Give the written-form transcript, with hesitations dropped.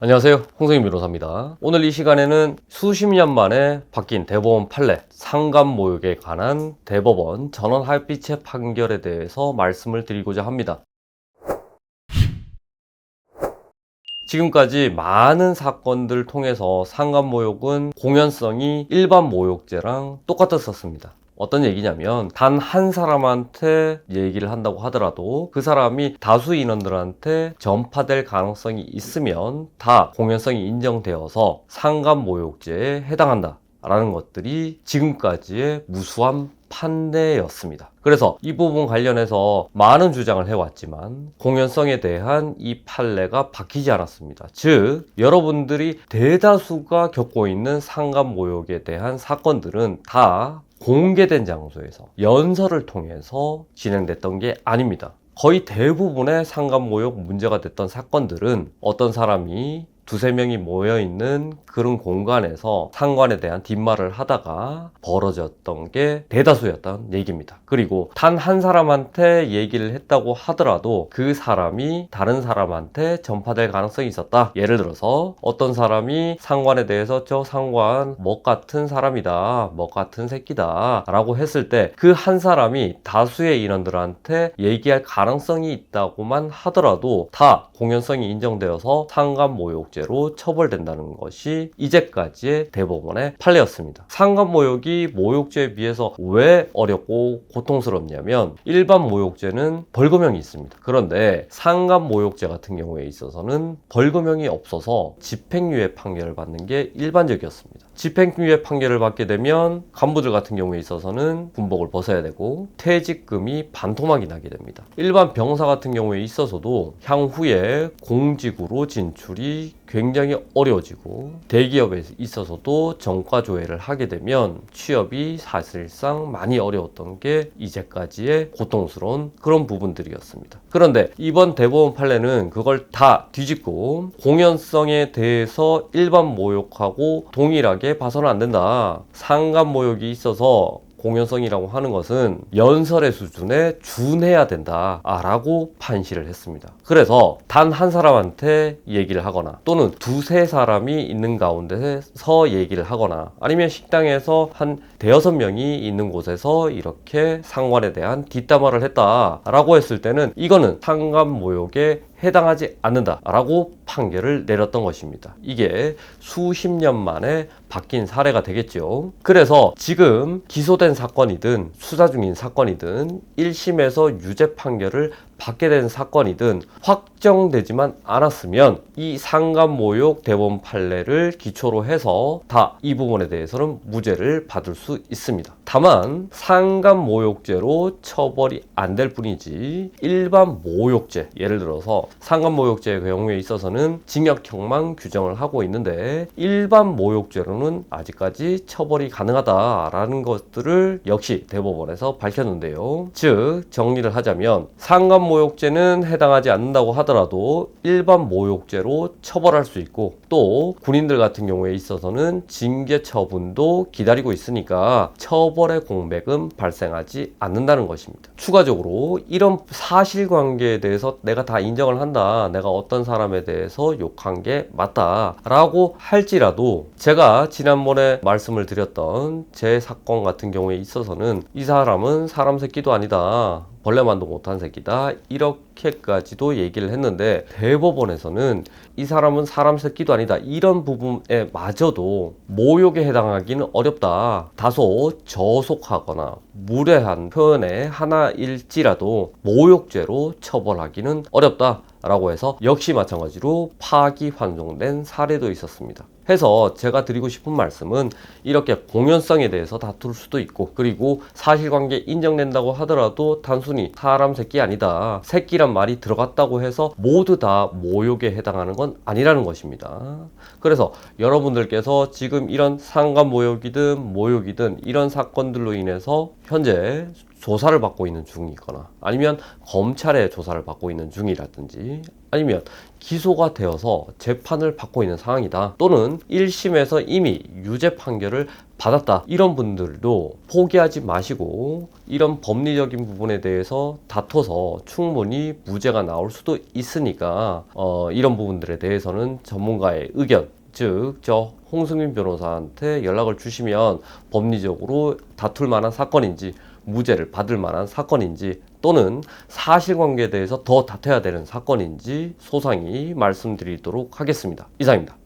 안녕하세요, 홍성인 변호사입니다. 오늘 이 시간에는 수십 년 만에 바뀐 대법원 판례, 상감모욕에 관한 대법원 전원하얏빛의 판결에 대해서 말씀을 드리고자 합니다. 지금까지 많은 사건들을 통해서 상감모욕은 공연성이 일반 모욕죄랑 똑같았었습니다. 어떤 얘기냐면 단 한 사람한테 얘기를 한다고 하더라도 그 사람이 다수 인원들한테 전파될 가능성이 있으면 다 공연성이 인정되어서 상감모욕죄에 해당한다 라는 것들이 지금까지의 무수한 판례였습니다. 그래서 이 부분 관련해서 많은 주장을 해왔지만 공연성에 대한 이 판례가 바뀌지 않았습니다. 즉 여러분들이 대다수가 겪고 있는 상감모욕에 대한 사건들은 다 공개된 장소에서 연설을 통해서 진행됐던 게 아닙니다. 거의 대부분의 상감모욕 문제가 됐던 사건들은 어떤 사람이 두세 명이 모여있는 그런 공간에서 상관에 대한 뒷말을 하다가 벌어졌던 게 대다수였던 얘기입니다. 그리고 단 한 사람한테 얘기를 했다고 하더라도 그 사람이 다른 사람한테 전파될 가능성이 있었다. 예를 들어서 어떤 사람이 상관에 대해서 저 상관 먹 같은 사람이다, 먹 같은 새끼다 라고 했을 때 그 한 사람이 다수의 인원들한테 얘기할 가능성이 있다고만 하더라도 다 공연성이 인정되어서 상감모욕죄로 처벌된다는 것이 이제까지의 대법원의 판례였습니다. 상감모욕이 모욕죄에 비해서 왜 어렵고 고통스럽냐면 일반 모욕죄는 벌금형이 있습니다. 그런데 상감모욕죄 같은 경우에 있어서는 벌금형이 없어서 집행유예 판결을 받는 게 일반적이었습니다. 집행유예 판결을 받게 되면 간부들 같은 경우에 있어서는 군복을 벗어야 되고 퇴직금이 반토막이 나게 됩니다. 일반 병사 같은 경우에 있어서도 향후에 공직으로 진출이 굉장히 어려워지고 대기업에 있어서도 정과조회를 하게 되면 취업이 사실상 많이 어려웠던 게 이제까지의 고통스러운 그런 부분들이었습니다. 그런데 이번 대법원 판례는 그걸 다 뒤집고 공연성에 대해서 일반 모욕하고 동일하게 봐서는 안 된다. 상감모욕이 있어서 공연성이라고 하는 것은 연설의 수준에 준해야 된다 라고 판시를 했습니다. 그래서 단 한 사람한테 얘기를 하거나 또는 두세 사람이 있는 가운데서 얘기를 하거나 아니면 식당에서 한 대여섯 명이 있는 곳에서 이렇게 상관에 대한 뒷담화를 했다 라고 했을 때는 이거는 상감모욕에 해당하지 않는다라고 판결을 내렸던 것입니다. 이게 수십 년 만에 바뀐 사례가 되겠죠. 그래서 지금 기소된 사건이든 수사 중인 사건이든 1심에서 유죄 판결을 받게 된 사건이든 확정되지만 않았으면 이 상감모욕 대법원 판례를 기초로 해서 다 이 부분에 대해서는 무죄를 받을 수 있습니다. 다만 상감모욕죄로 처벌이 안 될 뿐이지 일반 모욕죄, 예를 들어서 상감모욕죄의 경우에 있어서는 징역형만 규정을 하고 있는데 일반 모욕죄로는 아직까지 처벌이 가능하다라는 것들을 역시 대법원에서 밝혔는데요. 즉 정리를 하자면 상감모욕죄는 해당하지 않는다고 하더라도 일반 모욕죄로 처벌할 수 있고 또 군인들 같은 경우에 있어서는 징계 처분도 기다리고 있으니까 처벌의 공백은 발생하지 않는다는 것입니다. 추가적으로 이런 사실관계에 대해서 내가 다 인정을 한다, 내가 어떤 사람에 대해서 욕한 게 맞다 라고 할지라도 제가 지난번에 말씀을 드렸던 제 사건 같은 경우에 있어서는 이 사람은 사람 새끼도 아니다, 벌레만도 못한 새끼다 이렇게까지도 얘기를 했는데 대법원에서는 이 사람은 사람 새끼도 아니다 이런 부분에 마저도 모욕에 해당하기는 어렵다, 다소 저속하거나 무례한 표현의 하나일지라도 모욕죄로 처벌하기는 어렵다 라고 해서 역시 마찬가지로 파기환송된 사례도 있었습니다. 해서 제가 드리고 싶은 말씀은 이렇게 공연성에 대해서 다툴 수도 있고 그리고 사실관계 인정된다고 하더라도 단순히 사람 새끼 아니다, 새끼란 말이 들어갔다고 해서 모두 다 모욕에 해당하는 건 아니라는 것입니다. 그래서 여러분들께서 지금 이런 상감모욕이든 모욕이든 이런 사건들로 인해서 현재 조사를 받고 있는 중이거나 아니면 검찰의 조사를 받고 있는 중이라든지 아니면 기소가 되어서 재판을 받고 있는 상황이다 또는 1심에서 이미 유죄 판결을 받았다, 이런 분들도 포기하지 마시고 이런 법리적인 부분에 대해서 다퉈서 충분히 무죄가 나올 수도 있으니까 이런 부분들에 대해서는 전문가의 의견, 즉 저 홍승민 변호사한테 연락을 주시면 법리적으로 다툴 만한 사건인지 무죄를 받을 만한 사건인지 또는 사실관계에 대해서 더 다퉈야 되는 사건인지 소상히 말씀드리도록 하겠습니다. 이상입니다.